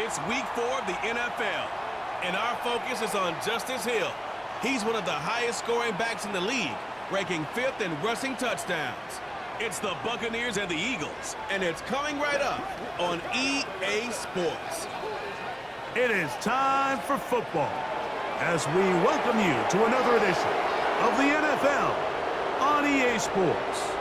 It's week 4 of the NFL, and our focus is on Justice Hill. He's one of the highest scoring backs in the league, ranking 5th in rushing touchdowns. It's the Buccaneers and the Eagles, and it's coming right up on EA Sports. It is time for football as we welcome you to another edition of the NFL on EA Sports.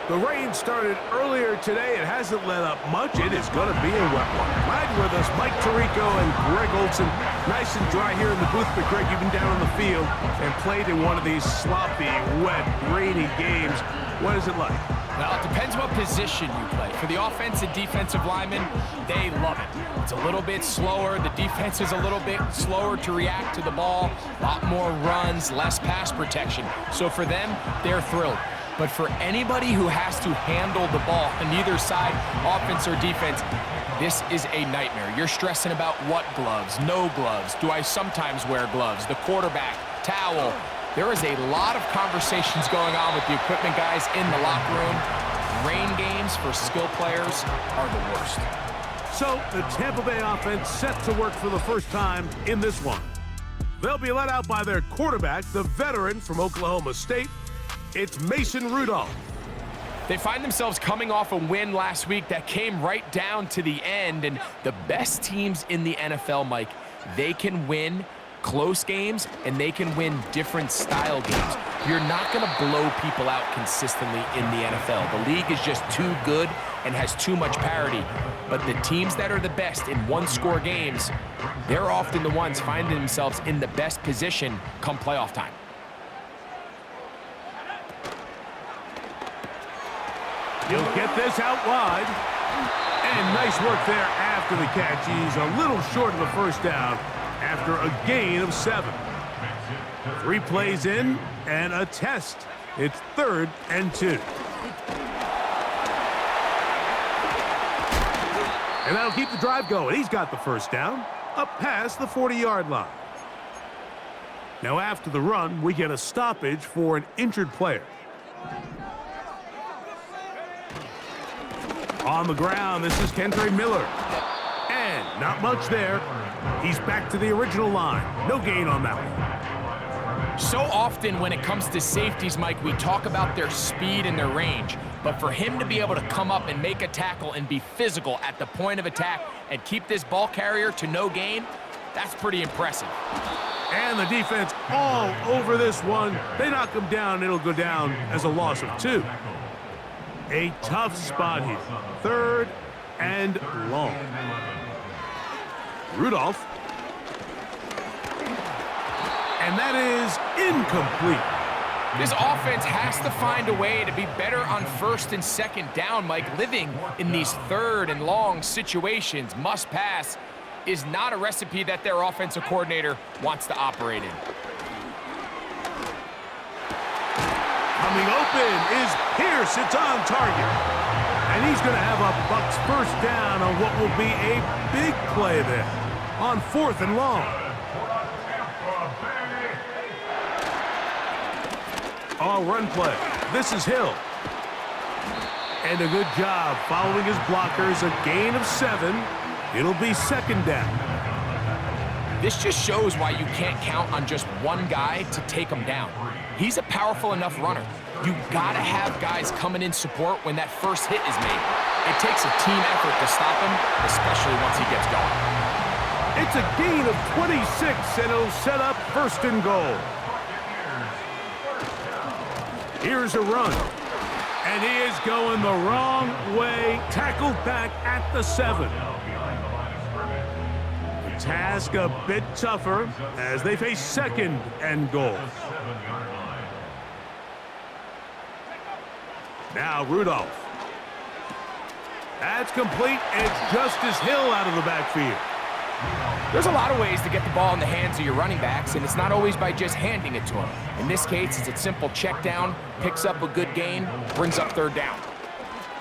The rain started earlier today. It hasn't let up much. It is going to be a wet one. Glad you're with us, Mike Tirico and Greg Olson. Nice and dry here in the booth, but Greg, you've been down on the field and played in one of these sloppy, wet, rainy games. What is it like? Well, it depends what position you play. For the offensive and defensive linemen, they love it. It's a little bit slower. The defense is a little bit slower to react to the ball. A lot more runs, less pass protection. So for them, they're thrilled. But for anybody who has to handle the ball on either side, offense or defense, this is a nightmare. You're stressing about what gloves, no gloves. Do I sometimes wear gloves? The quarterback, towel. There is a lot of conversations going on with the equipment guys in the locker room. Rain games for skill players are the worst. So the Tampa Bay offense set to work for the first time in this one. They'll be let out by their quarterback, the veteran from Oklahoma State. It's Mason Rudolph. They find themselves coming off a win last week that came right down to the end, and the best teams in the NFL, Mike, they can win close games, and they can win different style games. You're not going to blow people out consistently in the NFL. The league is just too good and has too much parity. But the teams that are the best in one-score games, they're often the ones finding themselves in the best position come playoff time. He'll get this out wide. And nice work there after the catch. He's a little short of the first down after a gain of 7. 3 plays in and a test. It's 3rd and 2. And that'll keep the drive going. He's got the first down up past the 40-yard line. Now after the run, we get a stoppage for an injured player. On the ground, this is Kendre Miller. And not much there. He's back to the original line. No gain on that one. So often when it comes to safeties, Mike, we talk about their speed and their range. But for him to be able to come up and make a tackle and be physical at the point of attack and keep this ball carrier to no gain, that's pretty impressive. And the defense all over this one. They knock him down. It'll go down as a loss of 2. A tough spot here. 3rd and long. Rudolph. And that is incomplete. This offense has to find a way to be better on 1st and 2nd down, Mike. Living in these 3rd and long situations, must pass, is not a recipe that their offensive coordinator wants to operate in. Coming open is Pierce. It's on target. And he's going to have a Bucs first down on what will be a big play there on 4th and long. All run play. This is Hill. And a good job following his blockers. A gain of 7. It'll be 2nd down. This just shows why you can't count on just one guy to take him down. He's a powerful enough runner. You gotta have guys coming in support when that first hit is made. It takes a team effort to stop him, especially once he gets going. It's a gain of 26, and it'll set up 1st and goal. Here's a run. And he is going the wrong way. Tackled back at the 7. The task a bit tougher as they face 2nd and goal. Now Rudolph. That's complete. It's Justice Hill out of the backfield. There's a lot of ways to get the ball in the hands of your running backs, and it's not always by just handing it to them. In this case, it's a simple check down, picks up a good gain, brings up 3rd down.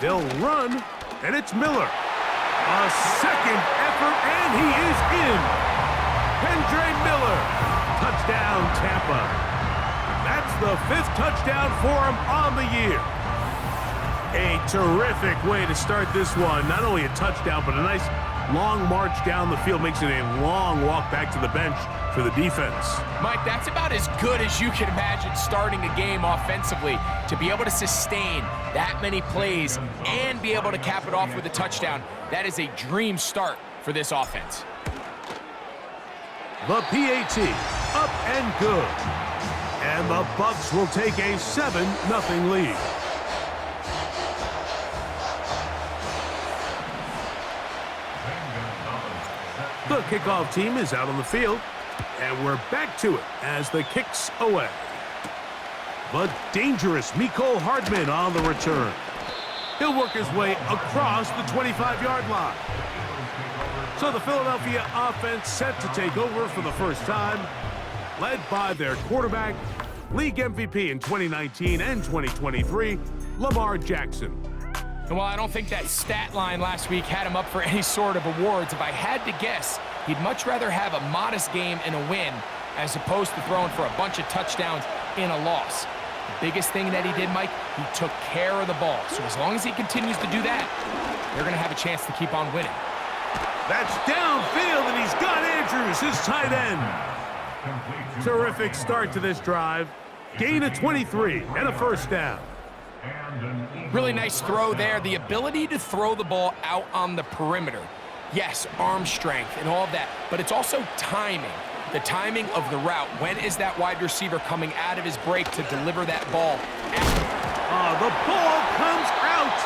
They'll run, and it's Miller. A 2nd effort, and he is in. Kendre Miller. Touchdown, Tampa. That's the 5th touchdown for him on the year. A terrific way to start this one. Not only a touchdown, but a nice long march down the field makes it a long walk back to the bench for the defense. Mike, that's about as good as you can imagine starting a game offensively. To be able to sustain that many plays and be able to cap it off with a touchdown, that is a dream start for this offense. The PAT, up and good. And the Bucs will take a 7-0 lead. The kickoff team is out on the field, and we're back to it as the kick's away. The dangerous Mecole Hardman on the return. He'll work his way across the 25-yard line. So the Philadelphia offense set to take over for the first time, led by their quarterback, league MVP in 2019 and 2023, Lamar Jackson. And while I don't think that stat line last week had him up for any sort of awards, if I had to guess, he'd much rather have a modest game and a win as opposed to throwing for a bunch of touchdowns in a loss. The biggest thing that he did, Mike, he took care of the ball. So as long as he continues to do that, they're going to have a chance to keep on winning. That's downfield, and he's got Andrews, his tight end. Terrific start to this drive. Gain of 23 and a first down. Really nice throw there. The ability to throw the ball out on the perimeter. Yes, arm strength and all of that, but it's also timing. The timing of the route. When is that wide receiver coming out of his break to deliver that ball? The ball comes out,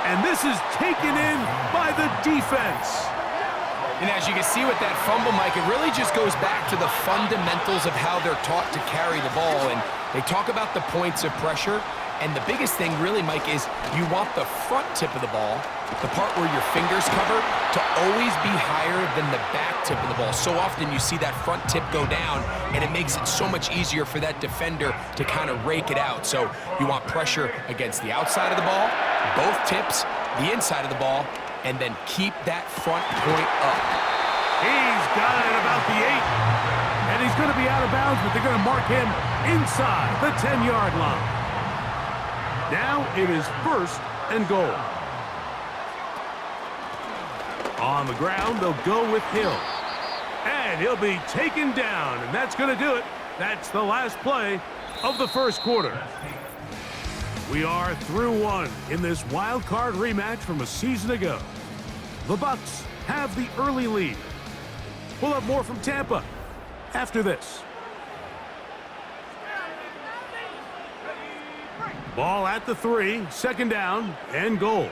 and this is taken in by the defense. And as you can see with that fumble, Mike, it really just goes back to the fundamentals of how they're taught to carry the ball. And they talk about the points of pressure. And the biggest thing really, Mike, is you want the front tip of the ball, the part where your fingers cover, to always be higher than the back tip of the ball. So often you see that front tip go down, and it makes it so much easier for that defender to kind of rake it out. So you want pressure against the outside of the ball, both tips, the inside of the ball, and then keep that front point up. He's got it about the 8. And he's going to be out of bounds, but they're going to mark him inside the 10-yard line. Now it is first and goal. On the ground, they'll go with Hill. And he'll be taken down, and that's going to do it. That's the last play of the first quarter. We are through one in this wild card rematch from a season ago. The Bucs have the early lead. We'll have more from Tampa after this. Ball at the 3, second down and goal.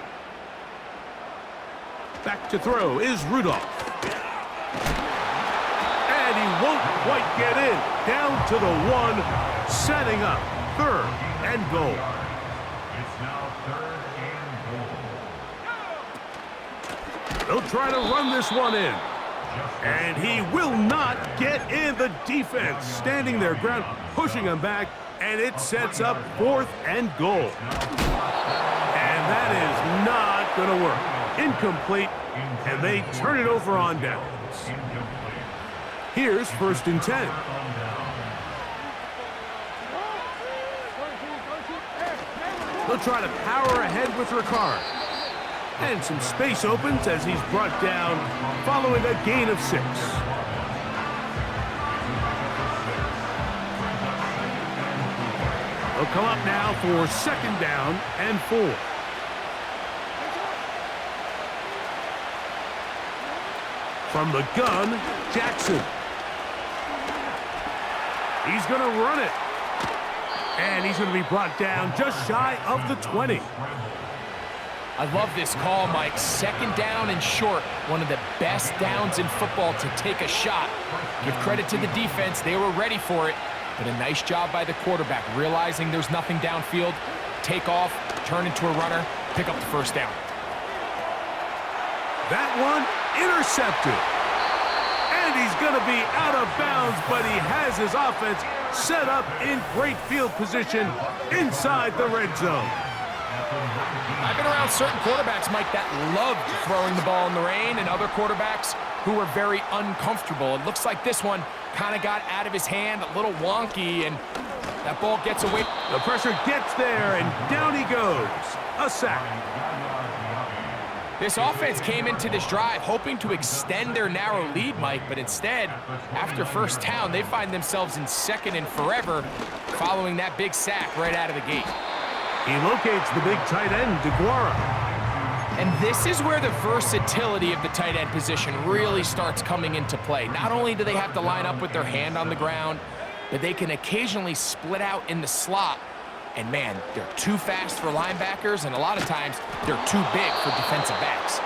Back to throw is Rudolph. And he won't quite get in. Down to the 1, setting up third and goal. It's now third and goal. They'll try to run this one in. And he will not get in. The defense standing their ground, pushing him back. And it sets up fourth and goal. And that is not going to work. Incomplete, and they turn it over on downs. Here's first and 10. They'll try to power ahead with Ricard. And some space opens as he's brought down following a gain of 6. They'll come up now for second down and 4. From the gun, Jackson. He's going to run it. And he's going to be brought down just shy of the 20. I love this call, Mike. Second down and short. One of the best downs in football to take a shot. Give credit to the defense. They were ready for it. But a nice job by the quarterback, realizing there's nothing downfield, take off, turn into a runner, pick up the first down. That one intercepted. And he's going to be out of bounds, but he has his offense set up in great field position inside the red zone. I've been around certain quarterbacks, Mike, that loved throwing the ball in the rain, and other quarterbacks who were very uncomfortable. It looks like this one kind of got out of his hand, a little wonky, and that ball gets away. The pressure gets there, and down he goes. A sack. This offense came into this drive hoping to extend their narrow lead, Mike, but instead, after first down, they find themselves in second and forever following that big sack right out of the gate. He locates the big tight end, DeGuara. And this is where the versatility of the tight end position really starts coming into play. Not only do they have to line up with their hand on the ground, but they can occasionally split out in the slot. And man, they're too fast for linebackers, and a lot of times they're too big for defensive backs.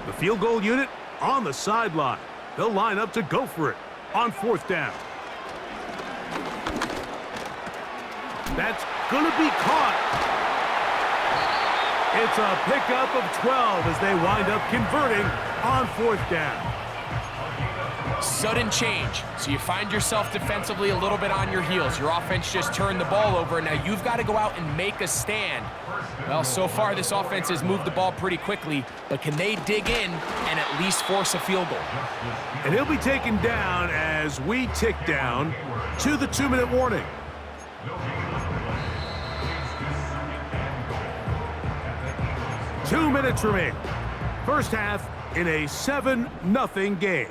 The field goal unit on the sideline. They'll line up to go for it on fourth down. That's going to be caught. It's a pickup of 12 as they wind up converting on fourth down. Sudden change. So you find yourself defensively a little bit on your heels. Your offense just turned the ball over. Now you've got to go out and make a stand. Well, so far this offense has moved the ball pretty quickly, but can they dig in and at least force a field goal? And he'll be taken down as we tick down to the 2-minute warning. Two minutes remain. First half in a 7-0 game.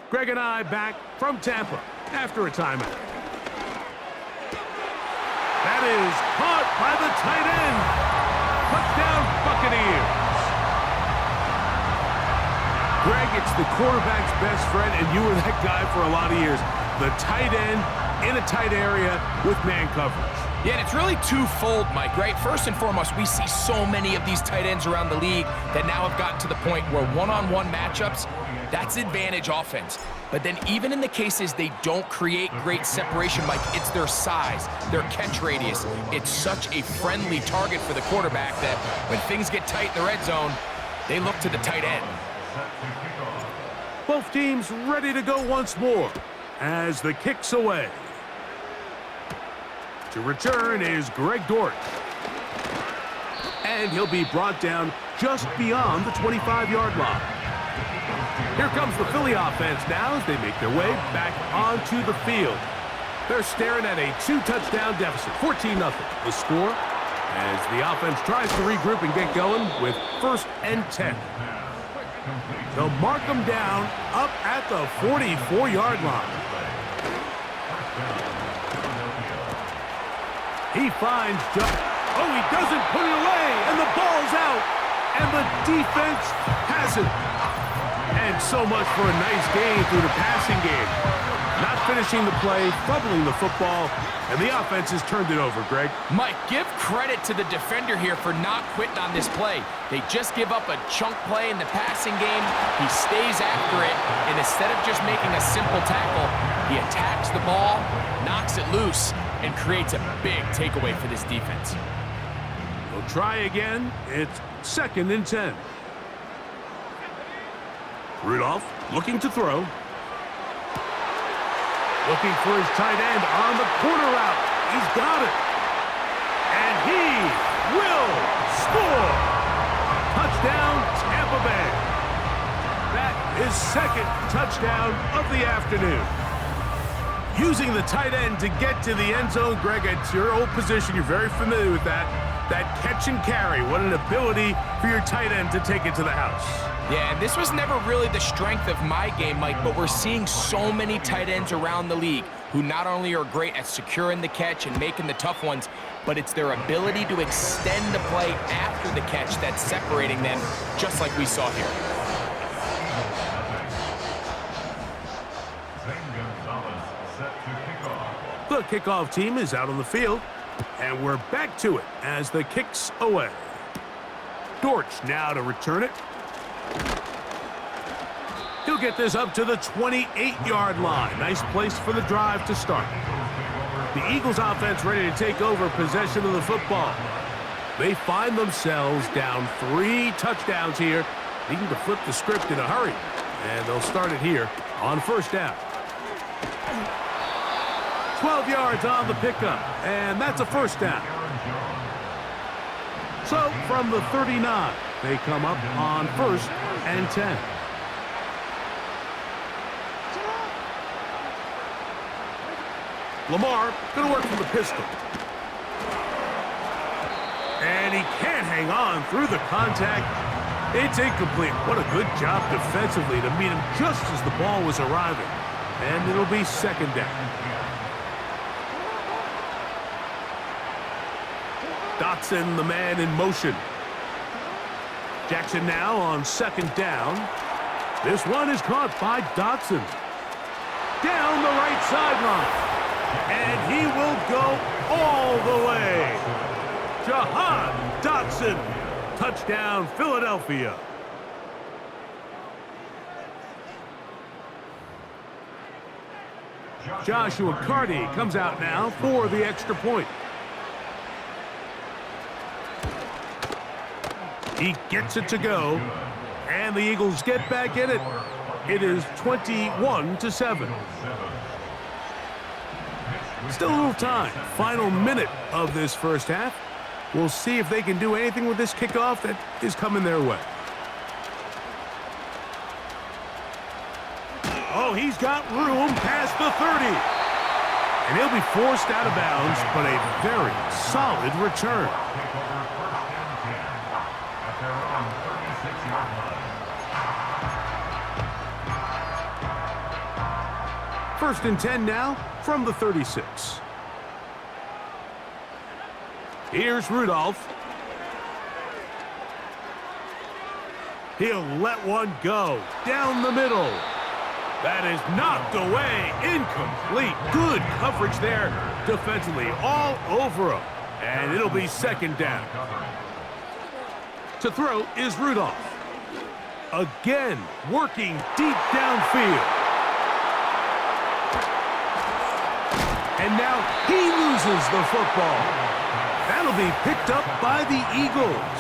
Greg and I back from Tampa after a timeout. That is caught by the tight end. Touchdown Buccaneers. Greg, it's the quarterback's best friend, and you were that guy for a lot of years. The tight end in a tight area with man coverage. Yeah, and it's really twofold, Mike, right? First and foremost, we see so many of these tight ends around the league that now have gotten to the point where one-on-one matchups, that's advantage offense. But then even in the cases they don't create great separation, Mike, it's their size, their catch radius. It's such a friendly target for the quarterback that when things get tight in the red zone, they look to the tight end. Both teams ready to go once more as the kick's away. To return is Greg Dortch. And he'll be brought down just beyond the 25-yard line. Here comes the Philly offense now as they make their way back onto the field. They're staring at a 2-touchdown deficit, 14-0. The score as the offense tries to regroup and get going with 1st and 10. They'll mark them down up at the 44-yard line. He finds Joe. Oh, he doesn't put it away, and the ball's out, and the defense has it. And so much for a nice game through the passing game. Not finishing the play, fumbling the football, and the offense has turned it over, Greg. Mike, give credit to the defender here for not quitting on this play. They just give up a chunk play in the passing game. He stays after it, and instead of just making a simple tackle, he attacks the ball, knocks it loose, and creates a big takeaway for this defense. We'll try again. It's 2nd and 10. Rudolph looking to throw. Looking for his tight end on the corner route. He's got it. And he will score. Touchdown, Tampa Bay. That is 2nd touchdown of the afternoon. Using the tight end to get to the end zone, Greg, it's your old position. You're very familiar with that. That catch and carry. What an ability for your tight end to take it to the house. Yeah, and this was never really the strength of my game, Mike, but we're seeing so many tight ends around the league who not only are great at securing the catch and making the tough ones, but it's their ability to extend the play after the catch that's separating them, just like we saw here. The kickoff team is out on the field, and we're back to it as the kick's away. Dortch now to return it. He'll get this up to the 28-yard line. Nice place for the drive to start. The Eagles offense ready to take over possession of the football. They find themselves down 3 touchdowns here, needing to flip the script in a hurry. And they'll start it here on 1st down. 12 yards on the pickup, and that's a 1st down. So from the 39, they come up on 1st and 10. Lamar going to work from the pistol. And he can't hang on through the contact. It's incomplete. What a good job defensively to meet him just as the ball was arriving. And it'll be second down. Dotson, the man in motion. Jackson now on second down. This one is caught by Dotson. Down the right sideline. And he will go all the way. Jahan Dotson. Touchdown, Philadelphia. Joshua Carty comes out now for the extra point. He gets it to go, and the Eagles get back in it. It is 21-7. Still a little time. Final minute of this first half. We'll see if they can do anything with this kickoff that is coming their way. Oh, he's got room past the 30. And he'll be forced out of bounds, but a very solid return. First and 10 now from the 36. Here's Rudolph. He'll let one go down the middle. That is knocked away, incomplete. Good coverage there defensively, all over him. And it'll be second down. To throw is Rudolph. Again, working deep downfield. And now he loses the football. That'll be picked up by the Eagles.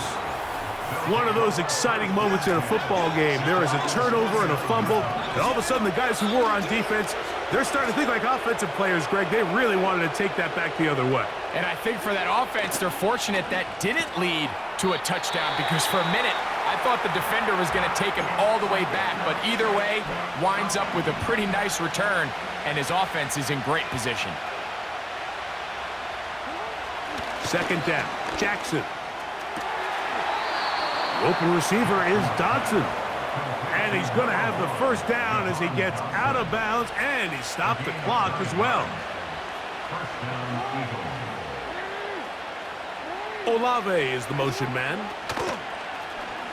One of those exciting moments in a football game. There is a turnover and a fumble, and all of a sudden the guys who were on defense, they're starting to think like offensive players, Greg. They really wanted to take that back the other way. And I think for that offense, they're fortunate that didn't lead to a touchdown, because for a minute, I thought the defender was going to take him all the way back, but either way, winds up with a pretty nice return, and his offense is in great position. Second down, Jackson. Open receiver is Dotson. And he's going to have the first down as he gets out of bounds, and he stopped the clock as well. Olave is the motion man.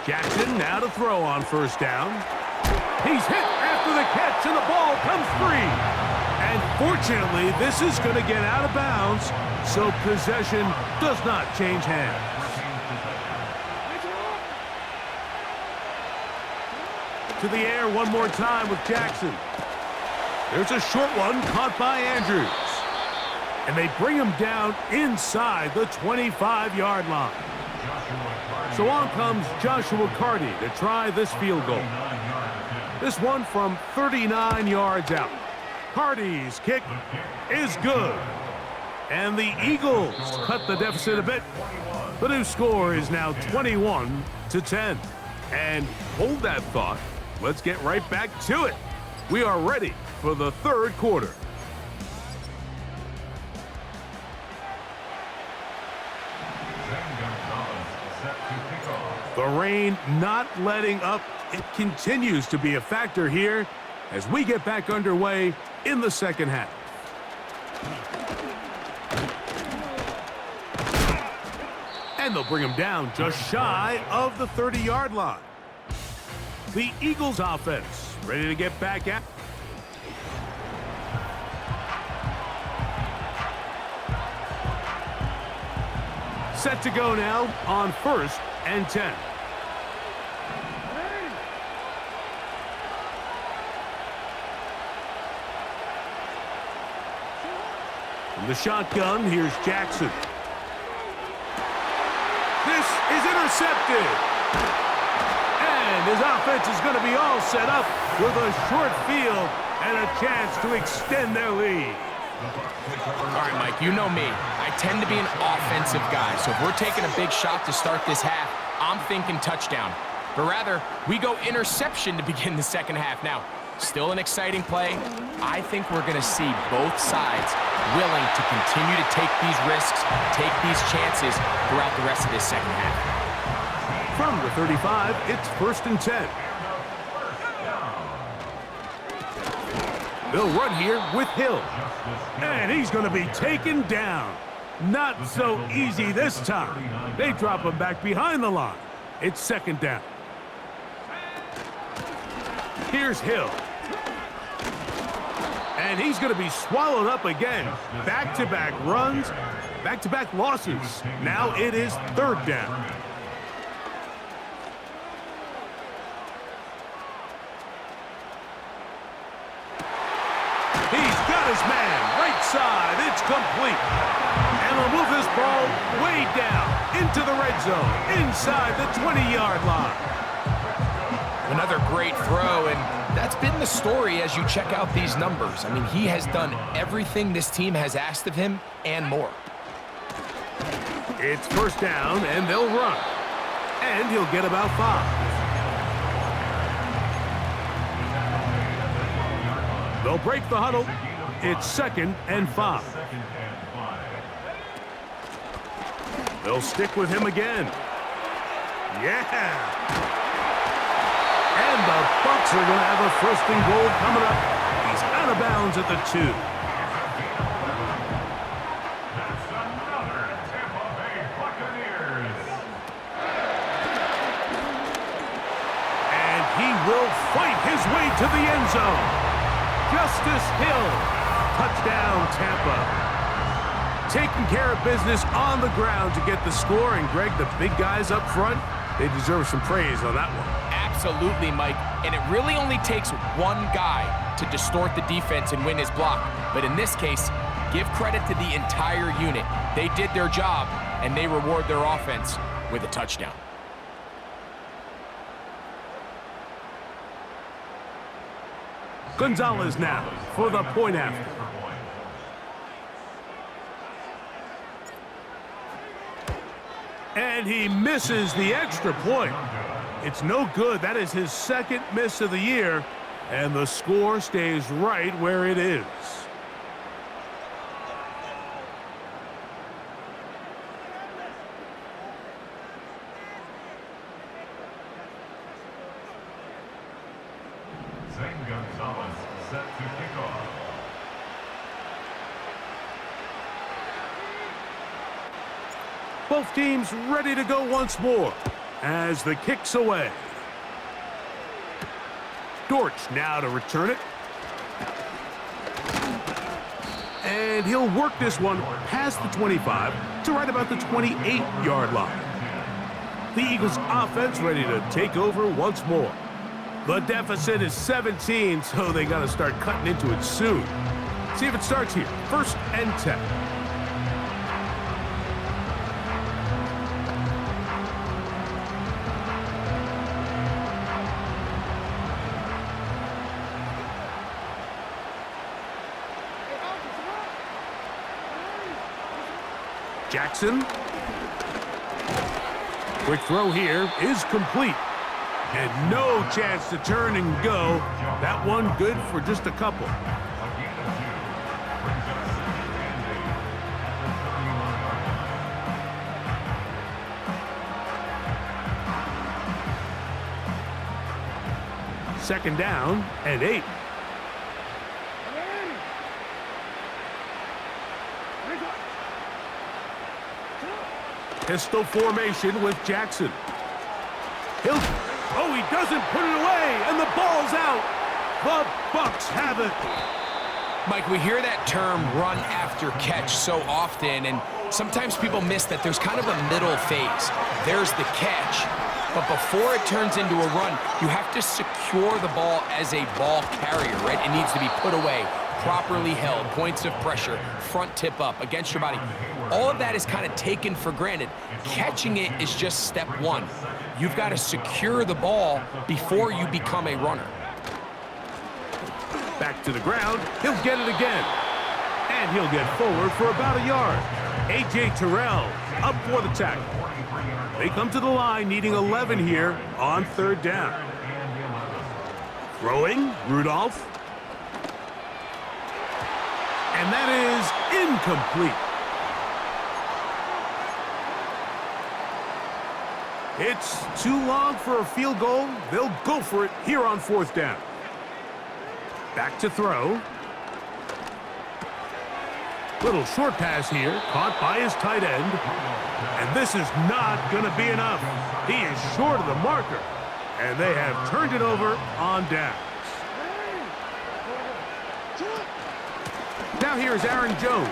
Jackson now to throw on first down. He's hit after the catch, and the ball comes free. And fortunately, this is going to get out of bounds, so possession does not change hands. To the air one more time with Jackson. There's a short one caught by Andrews. And they bring him down inside the 25-yard line. So on comes Joshua Carty to try this field goal. This one from 39 yards out. Carty's kick is good. And the Eagles cut the deficit a bit. The new score is now 21-10. And hold that thought. Let's get right back to it. We are ready for the third quarter. The rain not letting up. It continues to be a factor here as we get back underway in the second half. And they'll bring him down just shy of the 30-yard line. The Eagles offense ready to get back at. Set to go now on first and 10. From the shotgun, here's Jackson. This is intercepted. And his offense is going to be all set up with a short field and a chance to extend their lead. All right, Mike, you know me. I tend to be an offensive guy, so if we're taking a big shot to start this half, I'm thinking touchdown. but rather we go interception to begin the second half. Now, still an exciting play. I think we're going to see both sides willing to continue to take these risks, take these chances throughout the rest of this second half. From the 35, it's 1st and 10. They'll run here with Hill. And he's going to be taken down. Not so easy this time. They drop him back behind the line. It's 2nd down. Here's Hill. And he's going to be swallowed up again. Back-to-back runs, back-to-back losses. Now it is 3rd down. He's got his man, right side, it's complete. And they'll move this ball way down into the red zone, inside the 20-yard line. Another great throw, and that's been the story as you check out these numbers. I mean, he has done everything this team has asked of him and more. It's 1st down, and they'll run. And he'll get about 5. They'll break the huddle. It's 2nd and 5. They'll stick with him again. Yeah! And the Bucs are going to have a 1st and goal coming up. He's out of bounds at the 2. That's another Tampa Bay Buccaneers. And he will fight his way to the end zone. Justice Hill. Touchdown, Tampa. Taking care of business on the ground to get the score. And, Greg, the big guys up front, they deserve some praise on that one. Absolutely, Mike. And it really only takes one guy to distort the defense and win his block. But in this case, give credit to the entire unit. They did their job, and they reward their offense with a touchdown. Gonzalez now for the point after. And he misses the extra point. It's no good. That is his 2nd miss of the year. And the score stays right where it is. Gonzalez set to kick off. Both teams ready to go once more as the kick's away. Dortch now to return it. And he'll work this one past the 25 to right about the 28-yard line. The Eagles offense ready to take over once more. The deficit is 17, so they got to start cutting into it soon. See if it starts here. 1st and 10. Jackson. Quick throw here is complete. And no chance to turn and go. That one good for just a couple. Second down and 8. Pistol formation with Jackson. Oh, he doesn't put it away, and the ball's out. The Bucs have it. Mike, we hear that term run after catch so often, and sometimes people miss that there's kind of a middle phase. There's the catch, but before it turns into a run, you have to secure the ball as a ball carrier, right? It needs to be put away, properly held, points of pressure, front tip up against your body. All of that is kind of taken for granted. Catching it is just step one. You've got to secure the ball before you become a runner. Back to the ground. He'll get it again. And he'll get forward for about a yard. A.J. Terrell up for the tackle. They come to the line needing 11 here on third down. Throwing, Rudolph. And that is incomplete. It's too long for a field goal. They'll go for it here on fourth down. Back to throw. Little short pass here, caught by his tight end. And this is not going to be enough. He is short of the marker. And they have turned it over on downs. Now here's Aaron Jones.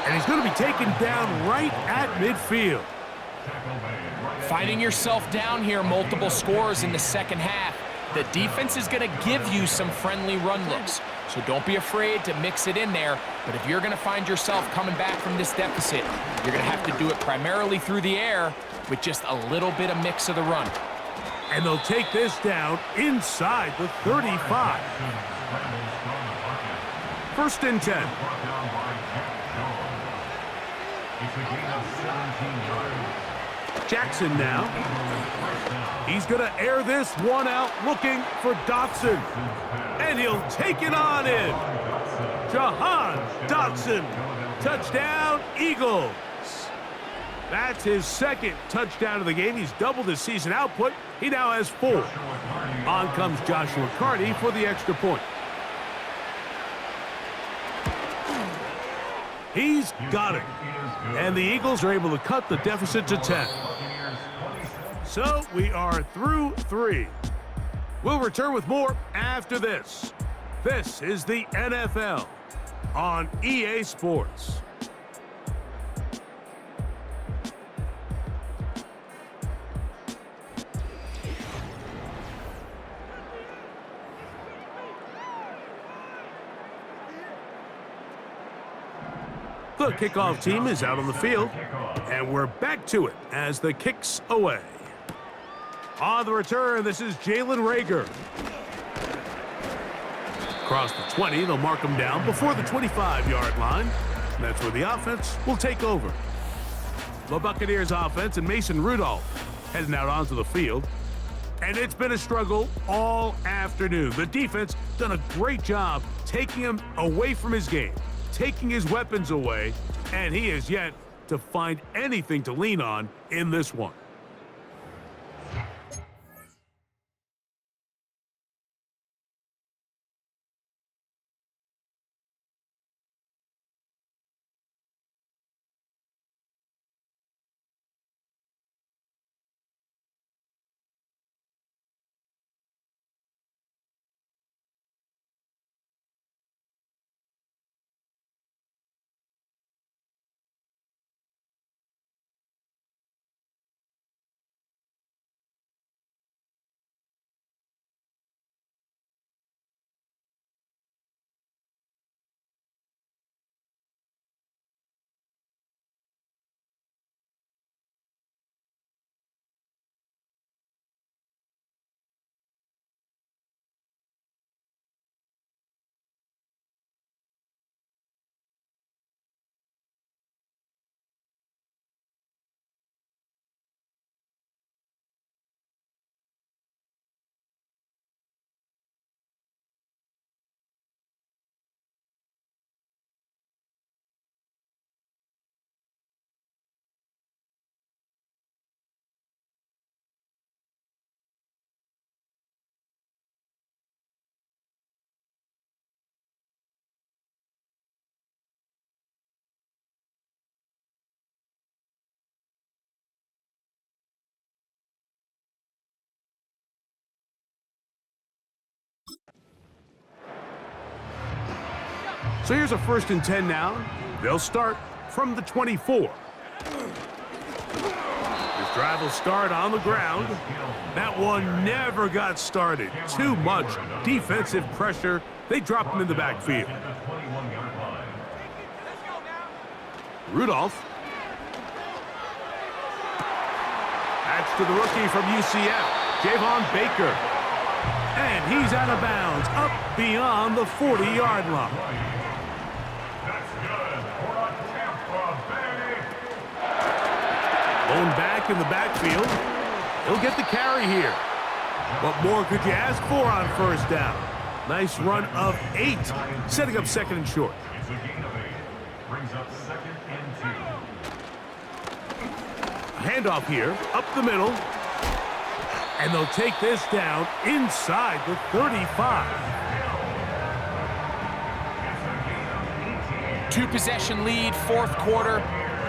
And he's going to be taken down right at midfield. Finding yourself down here, multiple scores in the second half. The defense is going to give you some friendly run looks. So don't be afraid to mix it in there. But if you're going to find yourself coming back from this deficit, you're going to have to do it primarily through the air with just a little bit of mix of the run. And they'll take this down inside the 35. First and 10. Jackson now. He's going to air this one out, looking for Dotson. And he'll take it on in. Jahan Dotson. Touchdown, Eagles. That's his second touchdown of the game. He's doubled his season output. He now has 4. On comes Joshua Carty for the extra point. He's got it. And the Eagles are able to cut the deficit to 10. So we are through 3. We'll return with more after this. This is the NFL on EA Sports. The kickoff team is out on the field, and we're back to it as the kick's away. On the return, this is Jalen Reagor. Across the 20, they'll mark him down before the 25-yard line. That's where the offense will take over. The Buccaneers offense and Mason Rudolph heading out onto the field. And it's been a struggle all afternoon. The defense done a great job taking him away from his game, taking his weapons away, and he has yet to find anything to lean on in this one. So here's a first and 10 now. They'll start from the 24. This drive will start on the ground. That one never got started. Too much defensive pressure. They dropped him in the backfield. Rudolph. That's to the rookie from UCF, Javon Baker. And he's out of bounds, up beyond the 40-yard line. Going back in the backfield. He'll get the carry here. What more could you ask for on first down? Nice run of 8, setting up second and short. It's a gain of 8. Brings up 2nd and 2. Handoff here, up the middle. And they'll take this down inside the 35. Two-possession lead, fourth quarter.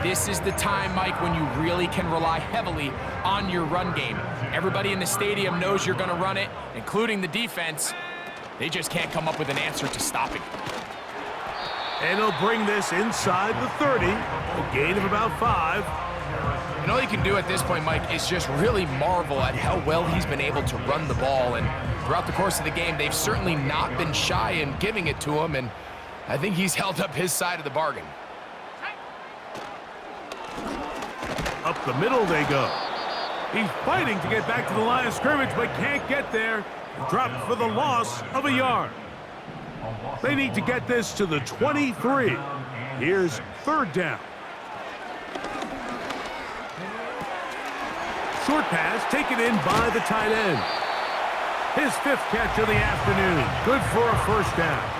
This is the time, Mike, when you really can rely heavily on your run game. Everybody in the stadium knows you're going to run it, including the defense. They just can't come up with an answer to stopping it. And he'll bring this inside the 30, a gain of about 5. And all you can do at this point, Mike, is just really marvel at how well he's been able to run the ball. And throughout the course of the game, they've certainly not been shy in giving it to him, and I think he's held up his side of the bargain. Up the middle they go. He's fighting to get back to the line of scrimmage, but can't get there. Dropped for the loss of a yard. They need to get this to the 23. Here's third down. Short pass taken in by the tight end. His 5th catch of the afternoon. Good for a first down.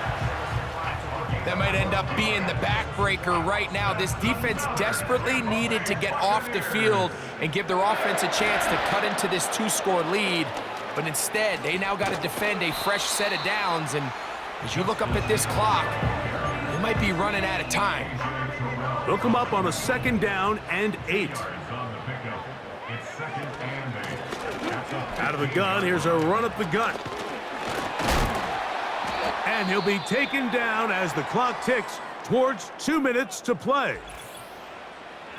That might end up being the backbreaker right now. This defense desperately needed to get off the field and give their offense a chance to cut into this 2-score lead. But instead, they now got to defend a fresh set of downs. And as you look up at this clock, they might be running out of time. They'll come up on a 2nd down and 8. Out of the gun, here's a run up the gut. And he'll be taken down as the clock ticks towards 2 minutes to play.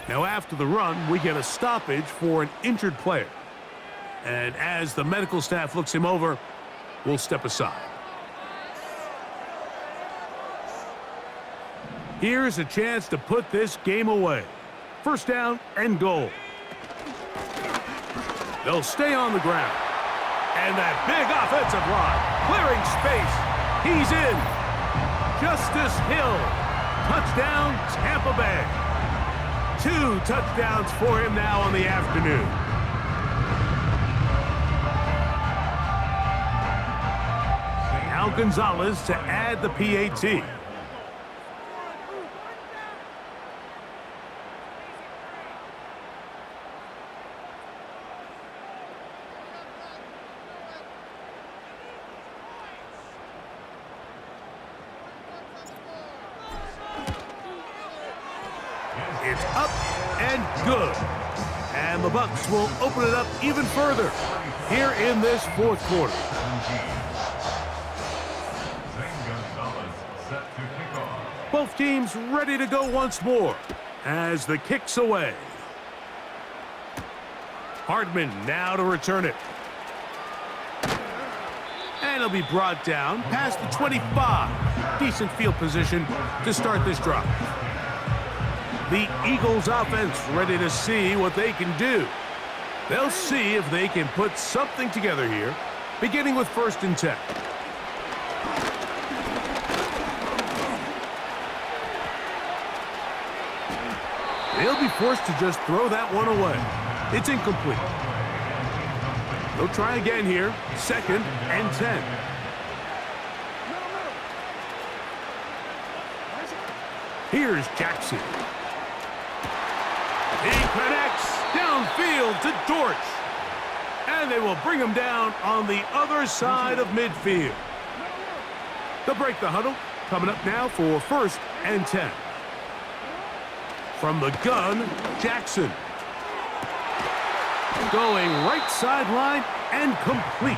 Now after the run, we get a stoppage for an injured player. And as the medical staff looks him over, we'll step aside. Here's a chance to put this game away. First down and goal. They'll stay on the ground. And that big offensive line, clearing space. He's in. Justice Hill. Touchdown, Tampa Bay. 2 touchdowns for him now on the afternoon. Now Gonzalez to add the PAT. It's up and good. And the Bucs will open it up even further here in this fourth quarter. Both teams ready to go once more as the kick's away. Hardman now to return it. And he'll be brought down past the 25. Decent field position to start this drive. The Eagles offense ready to see what they can do. They'll see if they can put something together here, beginning with 1st and 10. They'll be forced to just throw that one away. It's incomplete. They'll try again here, 2nd and 10. Here's Jackson. He connects downfield to Dortch. And they will bring him down on the other side of midfield. They'll break the huddle. Coming up now for 1st and 10. From the gun, Jackson. Going right sideline and complete.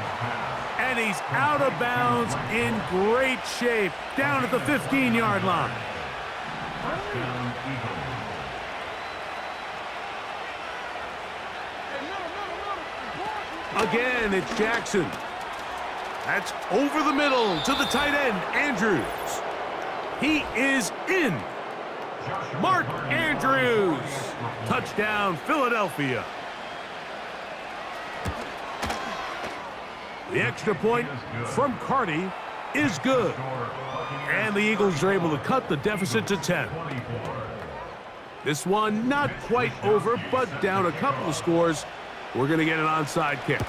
And he's out of bounds in great shape down at the 15-yard line. Again, it's Jackson. That's over the middle to the tight end, Andrews. He is in. Mark Andrews. Touchdown, Philadelphia. The extra point from Carty is good. And the Eagles are able to cut the deficit to 10. This one not quite over, but down a couple of scores. We're going to get an onside kick.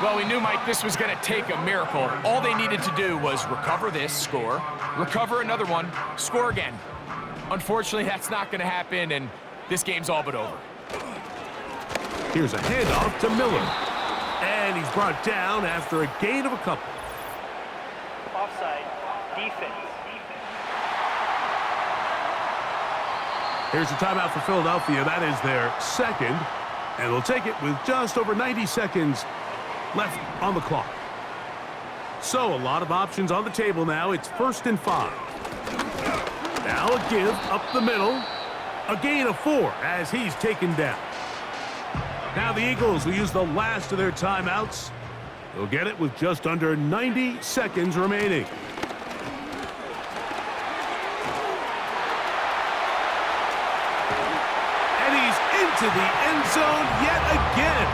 Well, we knew, Mike, this was going to take a miracle. All they needed to do was recover this, score, recover another one, score again. Unfortunately, that's not going to happen, and this game's all but over. Here's a handoff to Miller. And he's brought down after a gain of a couple. Offside, defense. Here's a timeout for Philadelphia. That is their second. And they'll take it with just over 90 seconds left on the clock. So a lot of options on the table now. It's 1st and 5. Now a give up the middle. A gain of 4 as he's taken down. Now the Eagles will use the last of their timeouts. They'll get it with just under 90 seconds remaining. And he's into the end zone yet again.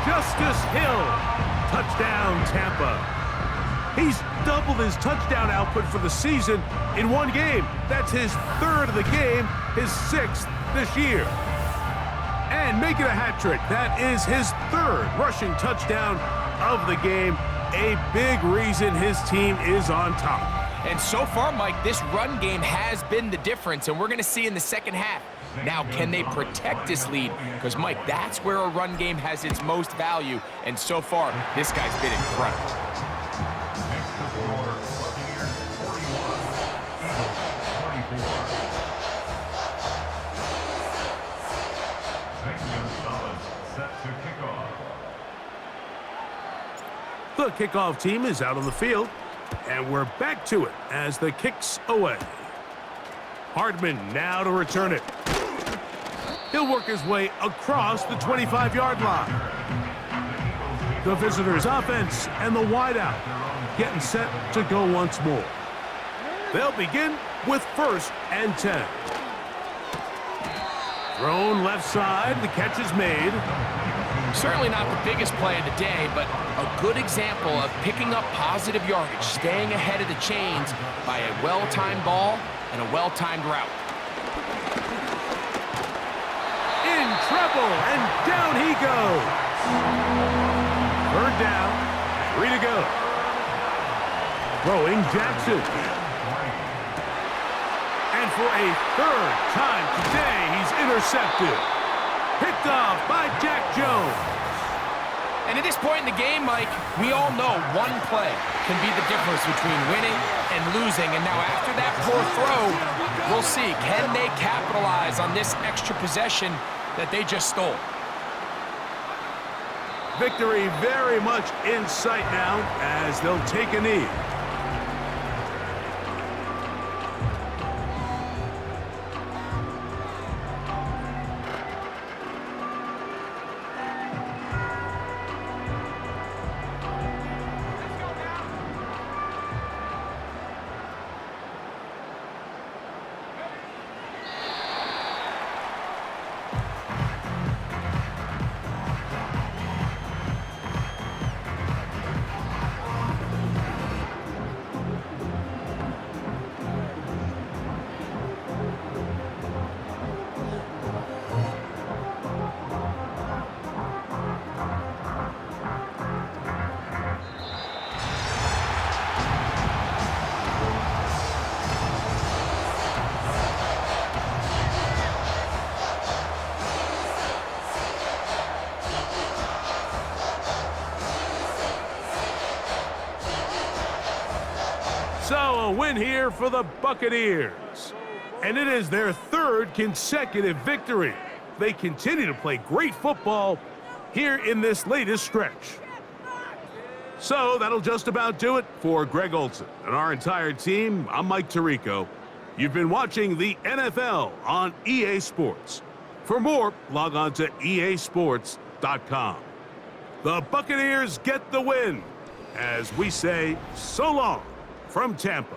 Justice Hill. Touchdown, Tampa. He's doubled his touchdown output for the season in one game. That's his 3rd of the game, his 6th this year. And making a hat trick. That is his 3rd rushing touchdown of the game. A big reason his team is on top. And so far, Mike, this run game has been the difference, and we're going to see in the second half. Now, can they protect this lead? Because, Mike, that's where a run game has its most value, and so far, this guy's been incredible. Next to score, Buccaneers 41, Eagles 24. Second and solid, set to kick off. The kickoff team is out on the field, and we're back to it as the kick's away. Hardman now to return it. He'll work his way across the 25-yard line. The visitors' offense and the wideout getting set to go once more. They'll begin with 1st and 10. Thrown left side, the catch is made. Certainly not the biggest play of the day, but a good example of picking up positive yardage, staying ahead of the chains by a well-timed ball and a well-timed route. In trouble, and down he goes. 3rd down, 3 to go. Throwing Jackson. And for a 3rd time today, he's intercepted. Picked off by Jack Jones. And at this point in the game, Mike, we all know one play can be the difference between winning and losing. And now after that poor throw, we'll see, can they capitalize on this extra possession that they just stole? Victory very much in sight now as they'll take a knee. So a win here for the Buccaneers. And it is their 3rd consecutive victory. They continue to play great football here in this latest stretch. So that'll just about do it for Greg Olson and our entire team. I'm Mike Tirico. You've been watching the NFL on EA Sports. For more, log on to easports.com. The Buccaneers get the win as we say so long from Tampa.